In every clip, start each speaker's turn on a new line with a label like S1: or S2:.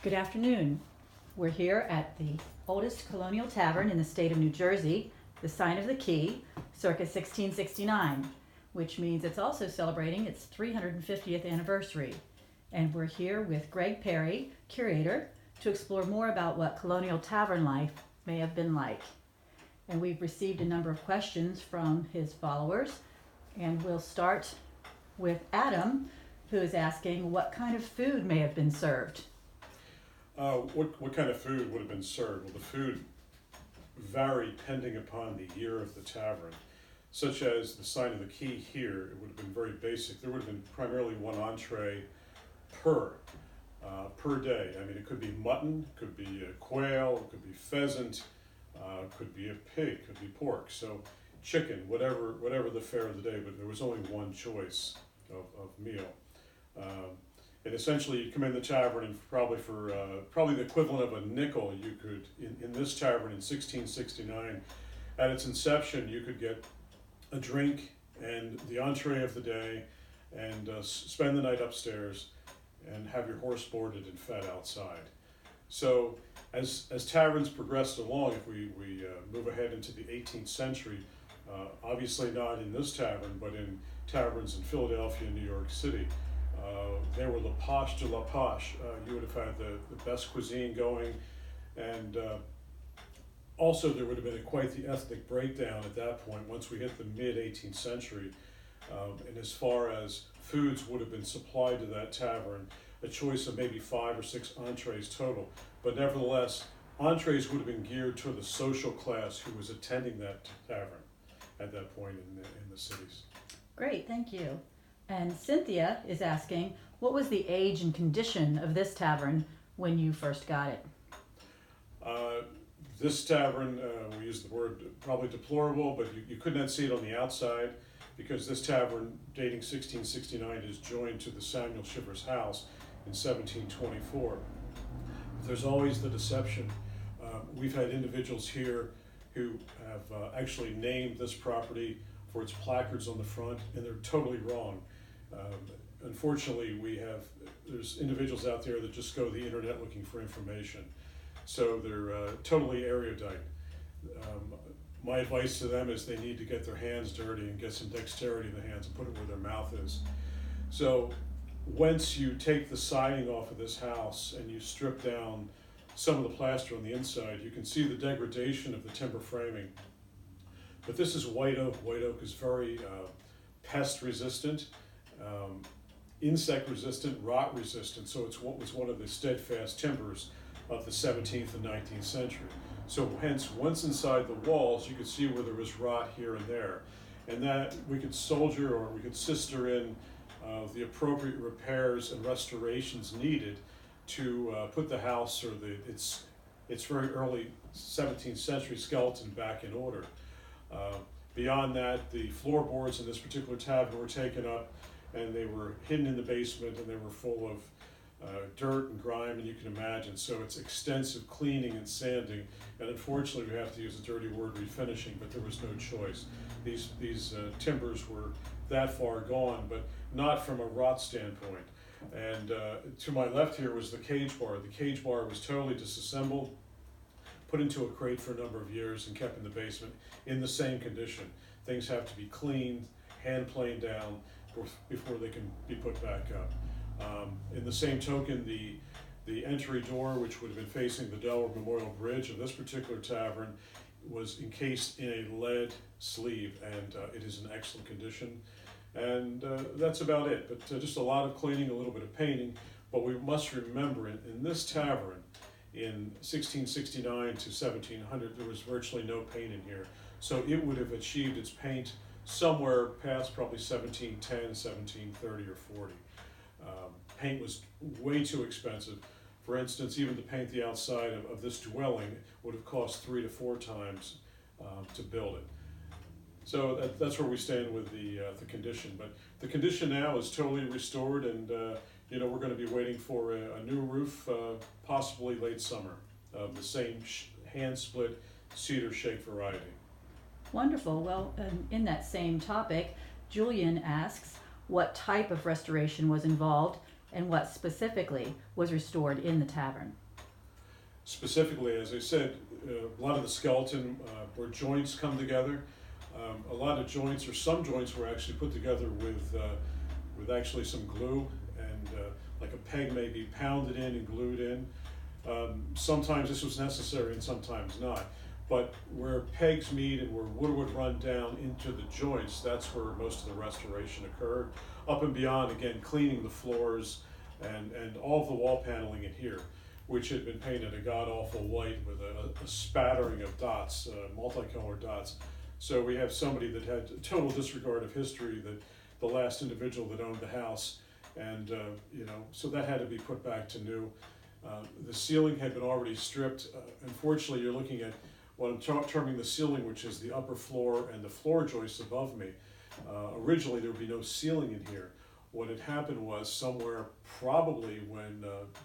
S1: Good afternoon. We're here at the oldest Colonial Tavern in the state of New Jersey, the Sign of the Key, circa 1669, which means it's also celebrating its 350th anniversary. And we're here with Gregg Perry, Curator, to explore more about what Colonial Tavern life may have been like. And we've received a number of questions from his followers, and we'll start with Adam, who is asking what kind of food may have been served.
S2: What kind of food would have been served? Well, the food varied depending upon the year of the tavern. Such as the Sign of the Key here, it would have been very basic. There would have been primarily one entree per day. I mean, it could be mutton, could be quail, it could be pheasant, could be a pig, could be pork. So chicken, whatever the fare of the day, but there was only one choice of meal. And essentially, you'd come in the tavern, and probably the equivalent of a nickel, you could in this tavern in 1669, at its inception, you could get a drink and the entree of the day, and spend the night upstairs, and have your horse boarded and fed outside. So, as taverns progressed along, if we move ahead into the 18th century, obviously not in this tavern, but in taverns in Philadelphia and New York City. They were la poche de la poche. You would have had the best cuisine going, and also there would have been quite the ethnic breakdown at that point once we hit the mid-18th century. And as far as foods would have been supplied to that tavern, a choice of maybe 5 or 6 entrees total. But nevertheless, entrees would have been geared toward the social class who was attending that tavern at that point in the cities.
S1: Great, thank you. And Cynthia is asking, what was the age and condition of this tavern when you first got it?
S2: This tavern, we use the word probably deplorable, but you could not see it on the outside, because this tavern, dating 1669, is joined to the Samuel Shiver's house in 1724. There's always the deception. We've had individuals here who have actually named this property for its placards on the front, and they're totally wrong. Unfortunately, there's individuals out there that just go to the internet looking for information. So they're totally erudite. My advice to them is they need to get their hands dirty and get some dexterity in the hands and put it where their mouth is. So once you take the siding off of this house and you strip down some of the plaster on the inside, you can see the degradation of the timber framing. But this is white oak. White oak is very pest resistant, insect resistant, rot resistant. So it's what was one of the steadfast timbers of the 17th and 19th century. So hence, once inside the walls, you could see where there was rot here and there. And that we could soldier or we could sister in the appropriate repairs and restorations needed to put the house or its very early 17th century skeleton back in order. Beyond that, the floorboards in this particular tavern were taken up, and they were hidden in the basement, and they were full of dirt and grime, and you can imagine. So it's extensive cleaning and sanding, and unfortunately we have to use a dirty word, refinishing, but there was no choice. These timbers were that far gone, but not from a rot standpoint. And to my left here was the cage bar. The cage bar was totally disassembled, put into a crate for a number of years, and kept in the basement in the same condition. Things have to be cleaned, hand planed down before they can be put back up. In the same token, the entry door, which would have been facing the Delaware Memorial Bridge of this particular tavern, was encased in a lead sleeve, and it is in excellent condition. And that's about it, but just a lot of cleaning, a little bit of painting. But we must remember, in this tavern, in 1669 to 1700, there was virtually no paint in here. So it would have achieved its paint somewhere past probably 1710, 1730, or 40. Paint was way too expensive. For instance, even to paint the outside of this dwelling would have cost 3 to 4 times to build it. So that's where we stand with the condition. But the condition now is totally restored, and we're going to be waiting for a new roof, possibly late summer, of the same hand-split cedar shake variety.
S1: Wonderful. Well, in that same topic, Julian asks, what type of restoration was involved? and what specifically was restored in the tavern?
S2: Specifically, as I said, a lot of the skeleton where joints come together. A lot of joints, or some joints, were actually put together with actually some glue, and like a peg may be pounded in and glued in. Sometimes this was necessary and sometimes not. But where pegs meet and where wood would run down into the joints, that's where most of the restoration occurred. Up and beyond, again, cleaning the floors and all of the wall paneling in here, which had been painted a god-awful white with a spattering of dots, multicolored dots. So we have somebody that had a total disregard of history, that the last individual that owned the house, and so that had to be put back to new. The ceiling had been already stripped. Unfortunately, you're looking at what I'm terming the ceiling, which is the upper floor and the floor joists above me. Originally, there would be no ceiling in here. What had happened was, somewhere probably when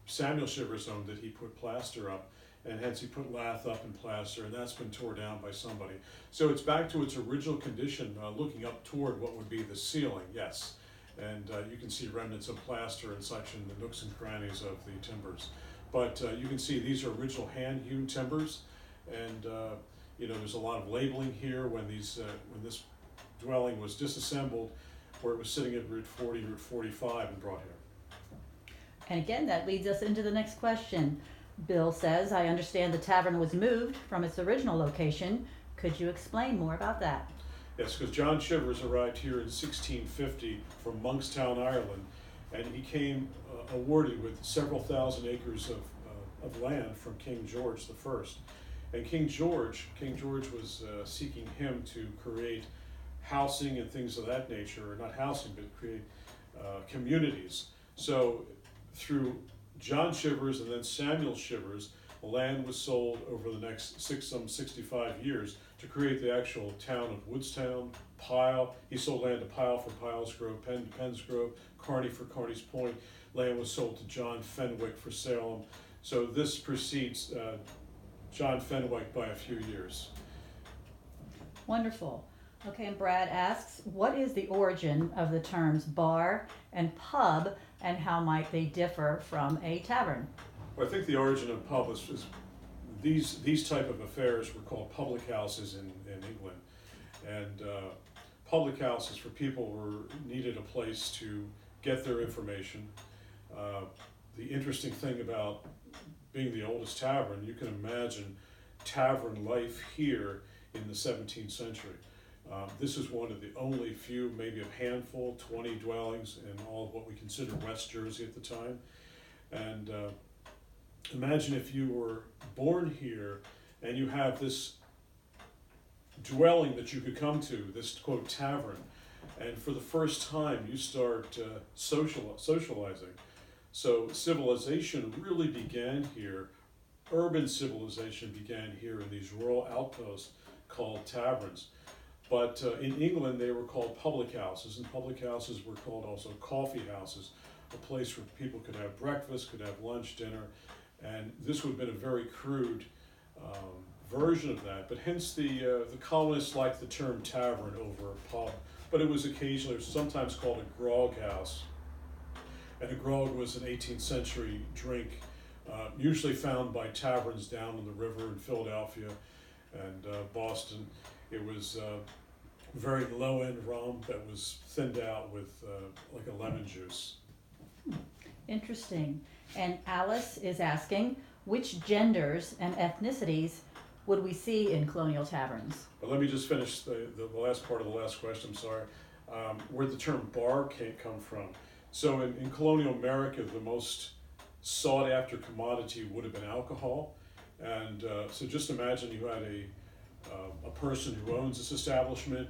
S2: Samuel Shivers owned it, he put plaster up, and hence he put lath up and plaster, and that's been torn down by somebody. So it's back to its original condition, looking up toward what would be the ceiling, yes. And you can see remnants of plaster and such in the nooks and crannies of the timbers. But you can see these are original hand-hewn timbers, and there's a lot of labeling here when this dwelling was disassembled, where it was sitting at Route 40, Route 45, and brought here.
S1: And again, that leads us into the next question. Bill says, I understand the tavern was moved from its original location. Could you explain more about that?
S2: Yes, because John Shivers arrived here in 1650 from Monkstown, Ireland, and he came awarded with several thousand acres of land from King George I. And King George was seeking him to create housing and things of that nature, or not housing, but create communities. So through John Shivers and then Samuel Shivers, the land was sold over the next 65 years to create the actual town of Woodstown, Pyle. He sold land to Pyle for Pyle's Grove, Penn to Penn's Grove, Kearney for Kearney's Point. Land was sold to John Fenwick for Salem. So this precedes John Fenwick by a few years.
S1: Wonderful. Okay, and Brad asks, what is the origin of the terms bar and pub, and how might they differ from a tavern?
S2: Well, I think the origin of pub is these type of affairs were called public houses in England, and public houses for people who needed a place to get their information. The interesting thing about being the oldest tavern, you can imagine tavern life here in the 17th century. This is one of the only few, maybe a handful, 20 dwellings in all of what we consider West Jersey at the time. And imagine if you were born here and you have this dwelling that you could come to, this quote tavern, and for the first time you start socializing. So civilization really began here. Urban civilization began here in these rural outposts called taverns. But in England, they were called public houses, and public houses were called also coffee houses, a place where people could have breakfast, could have lunch, dinner, and this would have been a very crude version of that. But hence the colonists liked the term tavern over pub, but it was occasionally, sometimes called a grog house. And a grog was an 18th century drink, usually found by taverns down on the river in Philadelphia and Boston. It was very low-end rum that was thinned out with like a lemon juice.
S1: Interesting. And Alice is asking, which genders and ethnicities would we see in colonial taverns?
S2: But let me just finish the last part of the last question, I'm sorry. Where the term bar come from. So in colonial America, the most sought-after commodity would have been alcohol. And so just imagine you had a person who owns this establishment.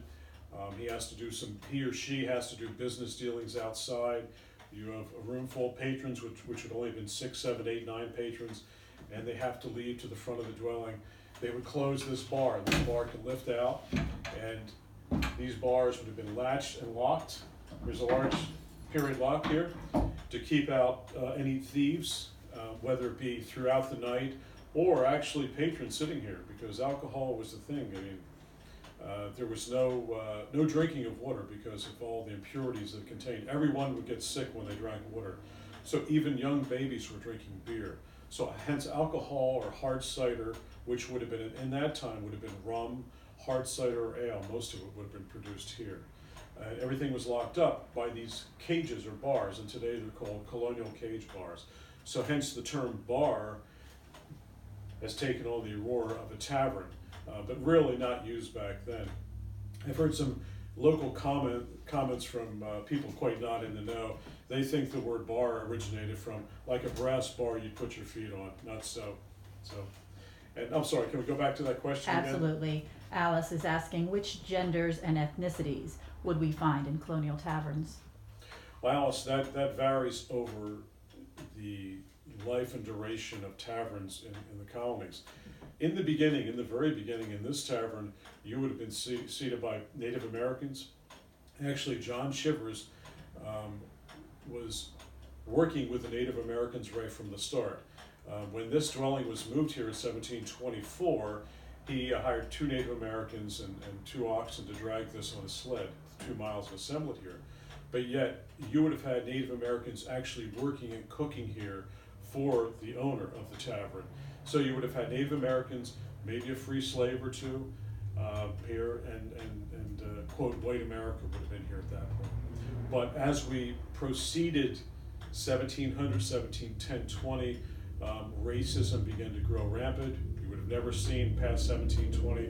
S2: He or she has to do business dealings outside. You have a room full of patrons, which would only have been 6, 7, 8, 9 patrons, and they have to leave to the front of the dwelling. They would close this bar, and this bar could lift out, and these bars would have been latched and locked. There's a large period lock here to keep out any thieves, whether it be throughout the night or actually patrons sitting here, because alcohol was the thing. I mean, there was no drinking of water because of all the impurities that it contained. Everyone would get sick when they drank water. So even young babies were drinking beer. So hence alcohol or hard cider, which would have been, in that time, would have been rum, hard cider or ale. Most of it would have been produced here. Everything was locked up by these cages or bars, and today they're called colonial cage bars. So hence the term bar has taken on the aurora of a tavern, but really not used back then. I've heard some local comments from people quite not in the know. They think the word bar originated from like a brass bar you'd put your feet on. Not so. And I'm sorry, can we go back to that question again?
S1: Absolutely. Alice is asking, which genders and ethnicities would we find in colonial taverns?
S2: Well, Alice, that varies over the life and duration of taverns in the colonies. In the beginning, in the very beginning, in this tavern, you would have been seated by Native Americans. Actually, John Shivers was working with the Native Americans right from the start. When this dwelling was moved here in 1724, he hired 2 Native Americans and 2 oxen to drag this on a sled, 2 miles, and assemble it here. But yet, you would have had Native Americans actually working and cooking here for the owner of the tavern. So you would have had Native Americans, maybe a free slave or 2 here, and quote, white America would have been here at that point. But as we proceeded 1700, 1710, 20, racism began to grow rampant. You would have never seen past 1720 a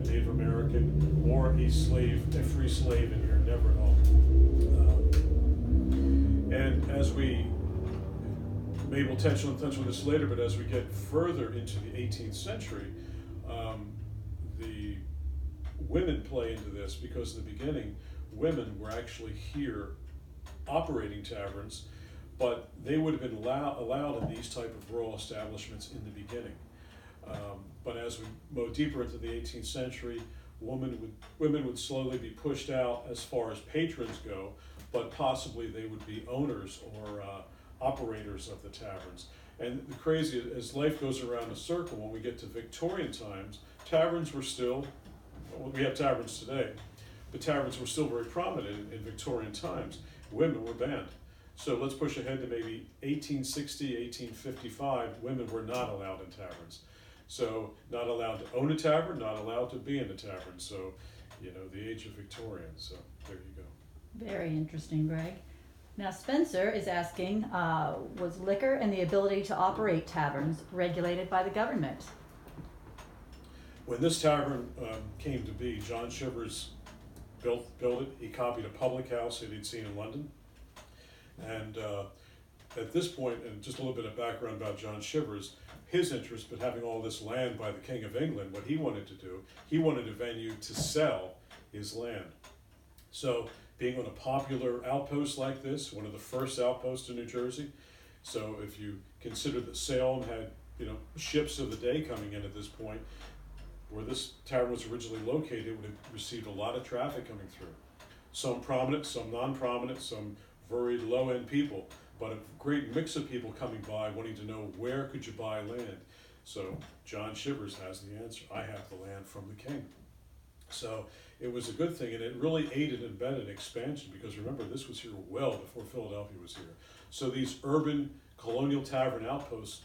S2: Native American or a free slave in here, never at all. And as we, maybe we'll touch on this later, but as we get further into the 18th century, the women play into this, because in the beginning, women were actually here operating taverns, but they would have been allowed in these type of rural establishments in the beginning. But as we move deeper into the 18th century, women would slowly be pushed out as far as patrons go, but possibly they would be owners or operators of the taverns. And the crazy, as life goes around a circle, when we get to Victorian times, taverns were still, well, we have taverns today, but taverns were still very prominent in Victorian times. Women were banned. So let's push ahead to maybe 1860, 1855, women were not allowed in taverns. So not allowed to own a tavern, not allowed to be in a tavern. So, the age of Victorian, so there you go.
S1: Very interesting, Greg. Now Spencer is asking, was liquor and the ability to operate taverns regulated by the government?
S2: When this tavern came to be, John Shivers built it. He copied a public house that he'd seen in London. And at this point, and just a little bit of background about John Shivers, his interest, but having all this land by the King of England, what he wanted to do, he wanted a venue to sell his land. So being on a popular outpost like this, one of the first outposts in New Jersey, so if you consider that Salem had, ships of the day coming in at this point, where this tavern was originally located, it would have received a lot of traffic coming through. Some prominent, some non-prominent, some very low-end people, but a great mix of people coming by wanting to know where could you buy land. So John Shivers has the answer. I have the land from the king. So it was a good thing, and it really aided and abetted expansion, because remember, this was here well before Philadelphia was here. So these urban colonial tavern outposts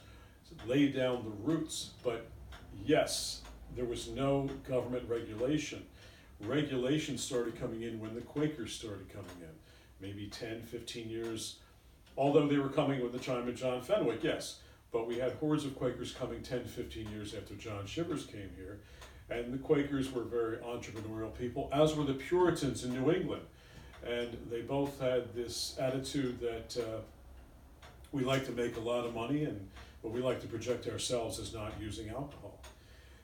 S2: laid down the roots, but yes, there was no government regulation. Regulation started coming in when the Quakers started coming in, maybe 10, 15 years, although they were coming with the time of John Fenwick, yes, but we had hordes of Quakers coming 10, 15 years after John Shivers came here, and the Quakers were very entrepreneurial people, as were the Puritans in New England, and they both had this attitude that we like to make a lot of money, but we like to project ourselves as not using alcohol.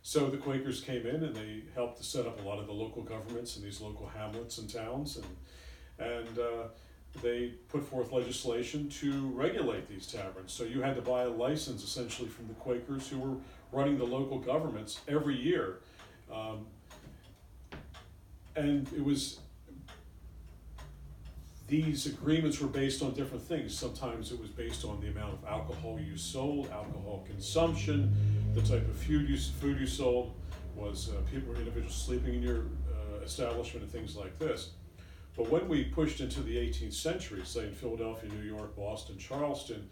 S2: So the Quakers came in and they helped to set up a lot of the local governments in these local hamlets and towns, and they put forth legislation to regulate these taverns. So you had to buy a license essentially from the Quakers, who were running the local governments every year. And it was, these agreements were based on different things. Sometimes it was based on the amount of alcohol you sold, alcohol consumption, the type of food you sold, was individuals sleeping in your establishment and things like this. But when we pushed into the 18th century, say in Philadelphia, New York, Boston, Charleston,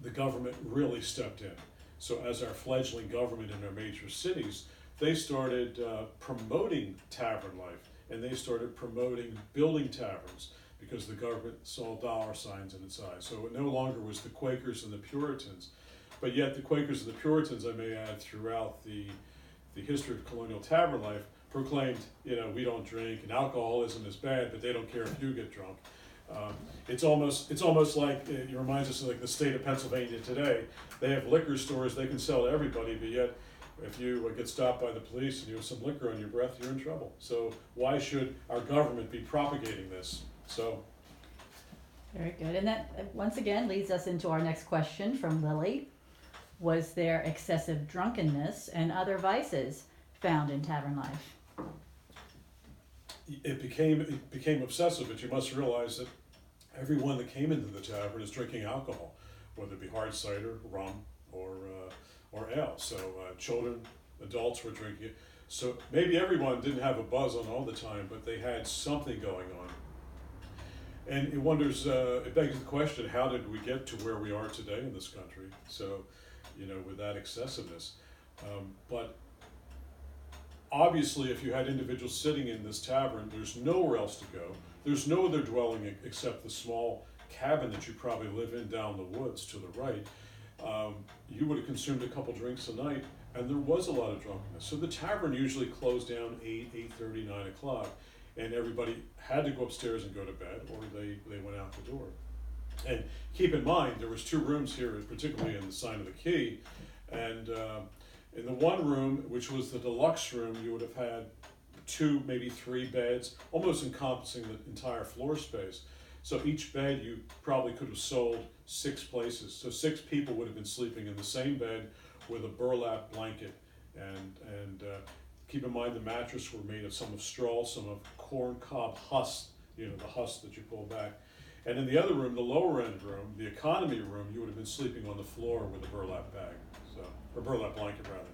S2: the government really stepped in. So as our fledgling government in our major cities, they started promoting tavern life, and they started promoting building taverns because the government saw dollar signs in its eyes. So it no longer was the Quakers and the Puritans, but yet the Quakers and the Puritans, I may add, throughout the history of colonial tavern life, proclaimed, we don't drink and alcohol isn't as bad, but they don't care if you get drunk. It's almost like it reminds us of like the state of Pennsylvania today. They have liquor stores they can sell to everybody, but yet if you get stopped by the police and you have some liquor on your breath, you're in trouble. So why should our government be propagating this? So
S1: Very good. And that once again leads us into our next question from Lily. Was there excessive drunkenness and other vices found in tavern life?
S2: it became obsessive, but you must realize that everyone that came into the tavern is drinking alcohol, whether it be hard cider, rum, or ale. So children, adults were drinking it. So maybe everyone didn't have a buzz on all the time, but they had something going on. And it begs the question, how did we get to where we are today in this country? So, with that excessiveness. But obviously, if you had individuals sitting in this tavern, there's nowhere else to go. There's no other dwelling except the small cabin that you probably live in down the woods to the right. You would have consumed a couple drinks a night, and there was a lot of drunkenness. So the tavern usually closed down 8:30, 9 o'clock, and everybody had to go upstairs and go to bed, or they went out the door. And keep in mind, there was 2 rooms here, particularly in the Sign of the Key, and in the one room, which was the deluxe room, you would have had 2, maybe 3 beds, almost encompassing the entire floor space. So each bed you probably could have sold 6 places. So 6 people would have been sleeping in the same bed with a burlap blanket. And keep in mind the mattress were made of some of straw, some of corn cob husk, the husk that you pull back. And in the other room, the lower end room, the economy room, you would have been sleeping on the floor with a burlap bag, or burlap blanket rather.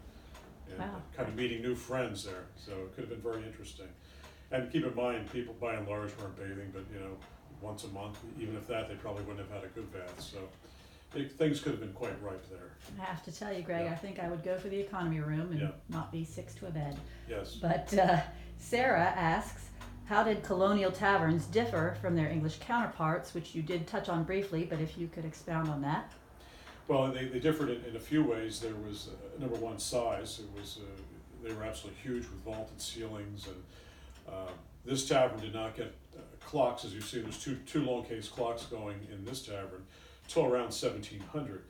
S2: And
S1: Wow.
S2: kind of meeting new friends there. So it could have been very interesting. And keep in mind, people by and large weren't bathing, but once a month, even if that, they probably wouldn't have had a good bath. So things could have been quite ripe there.
S1: I have to tell you, Greg,
S2: Yeah.
S1: I think I would go for the economy room and
S2: Yeah.
S1: not be 6 to a bed.
S2: Yes.
S1: But Sarah asks, how did colonial taverns differ from their English counterparts, which you did touch on briefly, but if you could expound on that.
S2: Well, they differed in a few ways. There was number one, size. It was they were absolutely huge with vaulted ceilings, and this tavern did not get clocks, as you see. There's two long case clocks going in this tavern till around 1700.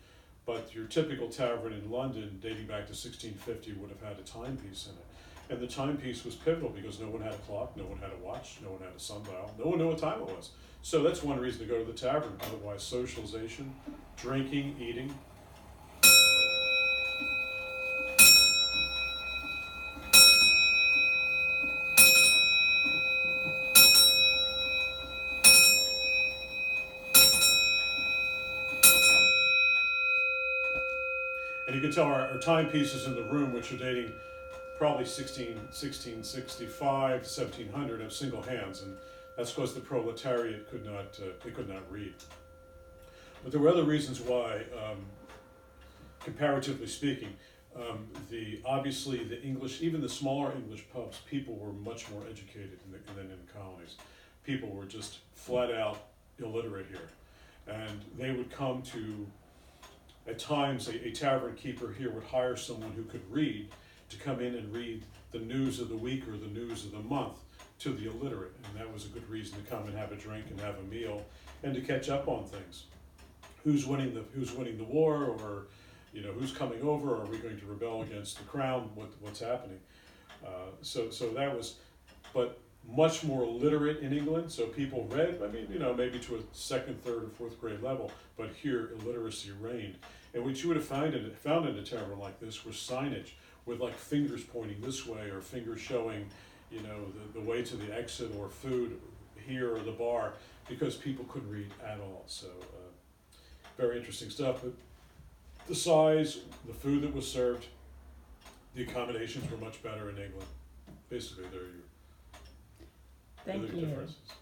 S2: But your typical tavern in London, dating back to 1650, would have had a timepiece in it. And the timepiece was pivotal because no one had a clock, no one had a watch, no one had a sundial, no one knew what time it was. So that's one reason to go to the tavern. Otherwise, socialization, drinking, eating. And you can tell our timepieces in the room, which are dating probably 1665 to 1700, have single hands, and that's because the proletariat could not read. But there were other reasons why, comparatively speaking, obviously the English, even the smaller English pubs, people were much more educated than in the colonies. People were just flat out illiterate here, and they would come to. At times, a tavern keeper here would hire someone who could read to come in and read the news of the week or the news of the month to the illiterate, and that was a good reason to come and have a drink and have a meal and to catch up on things. Who's winning the war, or who's coming over? Are we going to rebel against the crown? What's happening? So that was, but much more literate in England. So people read, maybe to a 2nd, 3rd, or 4th grade level, but here illiteracy reigned. And what you would have found in a tavern like this was signage with like fingers pointing this way or fingers showing, the way to the exit or food here or the bar, because people couldn't read at all. So very interesting stuff. But the size, the food that was served, the accommodations were much better in England. Basically,
S1: Thank
S2: the
S1: you.
S2: differences.